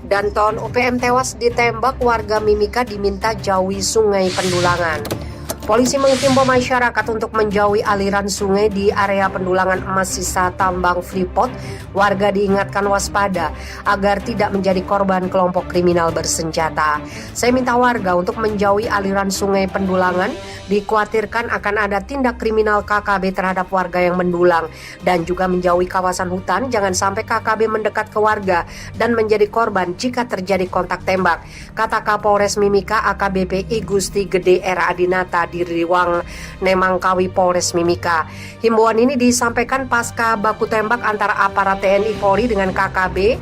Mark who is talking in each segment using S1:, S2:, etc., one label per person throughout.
S1: Danton UPM tewas ditembak, warga Mimika diminta jauhi sungai Pendulangan. Polisi menghimbau masyarakat untuk menjauhi aliran sungai di area pendulangan emas sisa tambang Freeport. Warga diingatkan waspada agar tidak menjadi korban kelompok kriminal bersenjata. Saya minta warga untuk menjauhi aliran sungai Pendulangan. Dikhawatirkan akan ada tindak kriminal KKB terhadap warga yang mendulang, dan juga menjauhi kawasan hutan. Jangan sampai KKB mendekat ke warga dan menjadi korban jika terjadi kontak tembak, kata Kapolres Mimika AKBP I Gusti Gede R. Adinata di Riwang Nemangkawi Polres Mimika. Himbauan ini disampaikan pasca baku tembak antara aparat TNI Polri dengan KKB.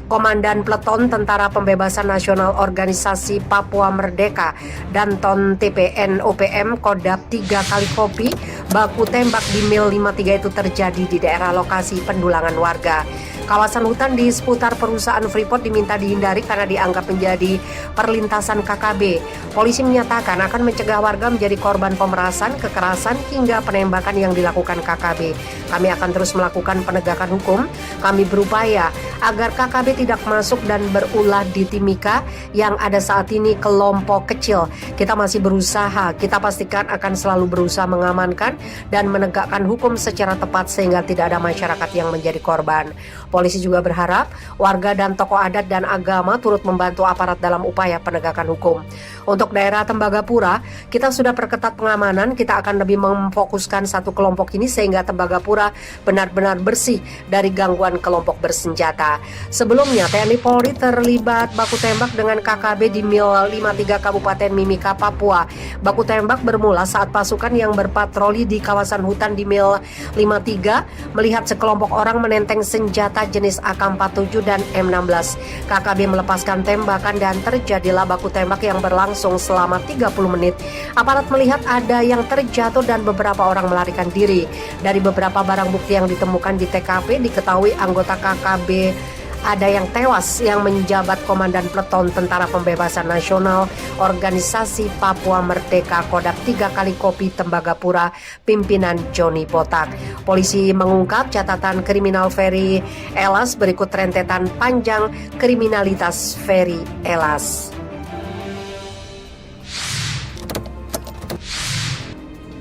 S1: Komandan Peleton Tentara Pembebasan Nasional Organisasi Papua Merdeka Danton TPN UPM Kodap 3 kali kopi. Baku tembak di Mil 53 itu terjadi di daerah lokasi pendulangan warga. Kawasan hutan di seputar perusahaan Freeport diminta dihindari karena dianggap menjadi perlintasan KKB. Polisi menyatakan akan mencegah warga menjadi korban pemerasan, kekerasan, hingga penembakan yang dilakukan KKB. Kami akan terus melakukan penegakan hukum. Kami berupaya agar KKB tidak masuk dan berulah di Timika yang ada saat ini kelompok kecil. Kita masih berusaha, kita pastikan akan selalu berusaha mengamankan dan menegakkan hukum secara tepat sehingga tidak ada masyarakat yang menjadi korban. Polisi juga berharap warga dan tokoh adat dan agama turut membantu aparat dalam upaya penegakan hukum. Untuk daerah Tembagapura, kita sudah perketat pengamanan. Kita akan lebih memfokuskan satu kelompok ini sehingga Tembagapura benar-benar bersih dari gangguan kelompok bersenjata. Sebelumnya, TNI Polri terlibat baku tembak dengan KKB di Mil 53 Kabupaten Mimika, Papua. Baku tembak bermula saat pasukan yang berpatroli di kawasan hutan di Mil 53 melihat sekelompok orang menenteng senjata jenis AK-47 dan M16. KKB melepaskan tembakan dan terjadilah baku tembak yang berlangsung selama 30 menit. Aparat melihat ada yang terjatuh dan beberapa orang melarikan diri. Dari beberapa barang bukti yang ditemukan di TKP, diketahui anggota KKB ada yang tewas yang menjabat Komandan Peleton Tentara Pembebasan Nasional Organisasi Papua Merdeka Kodap 3 kali kopi Tembagapura, pimpinan Joni Botak. Polisi mengungkap catatan kriminal Ferry Elas berikut rentetan panjang kriminalitas Ferry Elas.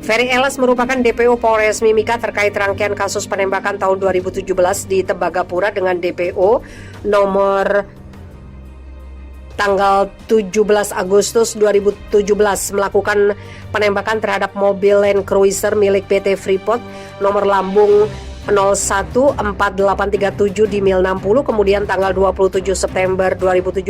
S1: Ferry Elas merupakan DPO Polres Mimika terkait rangkaian kasus penembakan tahun 2017 di Tembagapura dengan DPO nomor tanggal 17 Agustus 2017 melakukan penembakan terhadap mobil Land Cruiser milik PT Freeport nomor lambung 014837 di Mil 60. Kemudian tanggal 27 September 2017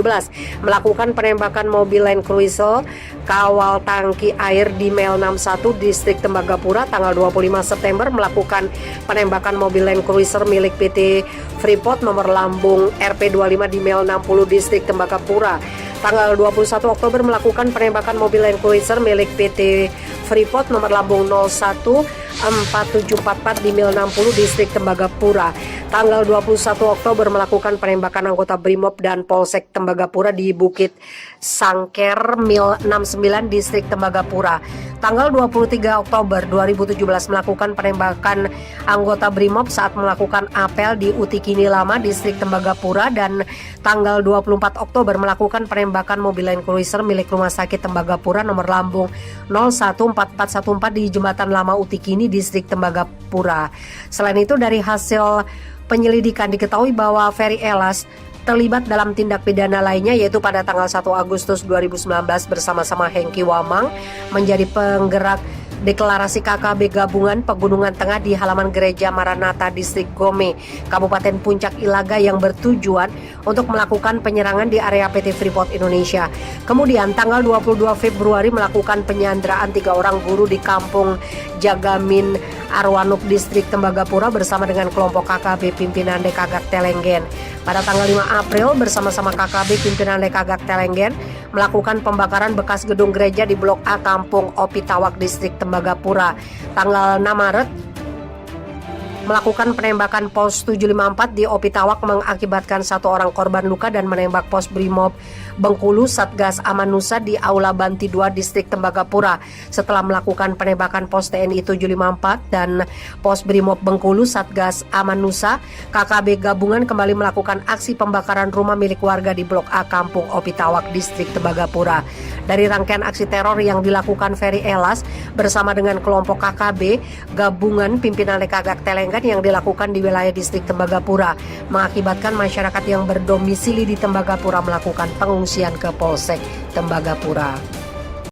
S1: melakukan penembakan mobil Land Cruiser kawal tangki air di Mil 61 distrik Tembagapura. Tanggal 25 September melakukan penembakan mobil Land Cruiser milik PT Freeport nomor lambung RP25 di Mil 60 distrik Tembagapura. Tanggal 21 Oktober melakukan penembakan mobil Land Cruiser milik PT Freeport nomor lambung 014744 di Mil 60 distrik Tembagapura. Tanggal 21 Oktober melakukan penembakan anggota Brimob dan Polsek Tembagapura di Bukit Sangker Mil 69 distrik Tembagapura. Tanggal 23 Oktober 2017 melakukan penembakan anggota Brimob saat melakukan apel di Utikini Lama distrik Tembagapura, dan tanggal 24 Oktober melakukan penembakan mobil Land Cruiser milik Rumah Sakit Tembagapura nomor lambung 014414 di Jembatan Lama Utikini distrik Tembagapura. Selain itu, dari hasil penyelidikan diketahui bahwa Ferry Elas terlibat dalam tindak pidana lainnya, yaitu pada tanggal 1 Agustus 2019 bersama-sama Hengki Wamang menjadi penggerak deklarasi KKB gabungan Pegunungan Tengah di halaman Gereja Maranatha Distrik Gome, Kabupaten Puncak Ilaga, yang bertujuan untuk melakukan penyerangan di area PT Freeport Indonesia. Kemudian tanggal 22 Februari melakukan penyanderaan 3 orang guru di Kampung Jagamin Arwanuk Distrik Tembagapura bersama dengan kelompok KKB pimpinan Lekagak Telenggen. Pada tanggal 5 April bersama-sama KKB pimpinan Lekagak Telenggen melakukan pembakaran bekas gedung gereja di Blok A Kampung Opitawak Distrik Tembagapura. Tanggal 6 Maret melakukan penembakan pos 754 di Opitawak mengakibatkan 1 orang korban luka dan menembak pos Brimob Bengkulu Satgas Amanusa di Aula Banti 2 Distrik Tembagapura. Setelah melakukan penembakan pos TNI 754 dan pos Brimob Bengkulu Satgas Amanusa, KKB gabungan kembali melakukan aksi pembakaran rumah milik warga di Blok A Kampung Opitawak Distrik Tembagapura. Dari rangkaian aksi teror yang dilakukan Ferry Elas bersama dengan kelompok KKB gabungan pimpinan Lekagak Telenggan yang dilakukan di wilayah Distrik Tembagapura mengakibatkan masyarakat yang berdomisili di Tembagapura melakukan pengungsian ke Polsek Tembagapura.